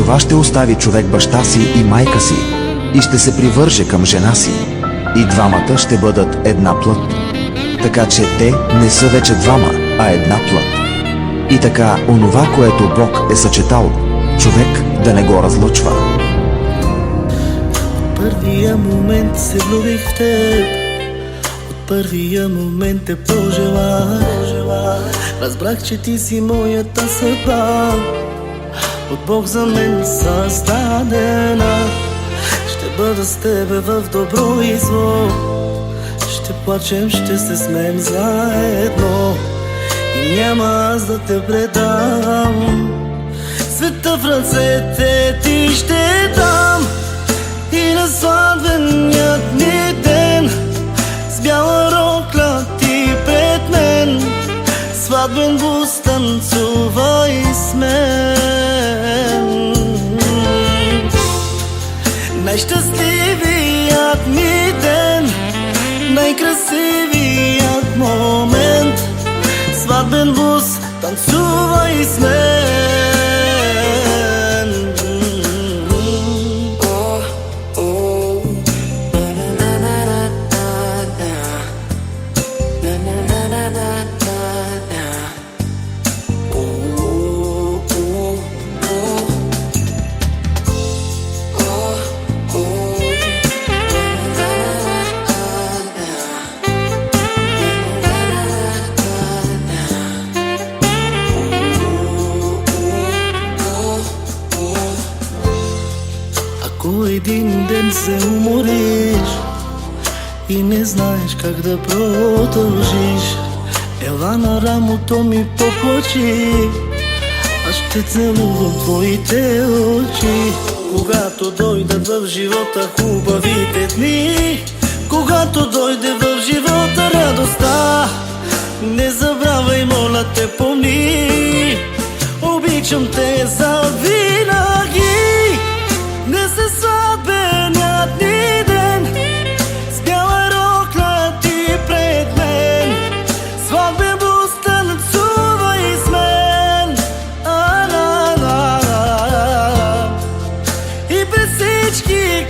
това ще остави човек баща си и майка си и ще се привърже към жена си. И двамата ще бъдат една плът. Така че те не са вече двама, а една плът. И така, онова, което Бог е съчетал, човек да не го разлъчва. Първия момент се влюбих в теб, от първия момент те пожелах. Разбрах, че ти си моята съдба, от Бог за мен създадена. Ще бъда с тебе в добро и зло, ще плачем, ще се смеем заедно и няма аз да те предам. Света в ръцете ти ще дам и на сватбеният ни ден с бяла рокля ти пред мен, сватбен бус танцувай с мен. Най-щастливият ми ден, най-красивият момент, сватбен бус танцувай с мен. Ако един ден се умориш и не знаеш как да продължиш, ела на рамото ми поплачи, аз ще целувам твоите очи. Когато дойдат в живота хубавите дни, когато дойде в живота радостта, не забравяй, моля те, помни, обичам те завинаги. Днес е сватбеният ни ден, с бяла рокля ти пред мен, сватбен бус танцувай с мен. И през всички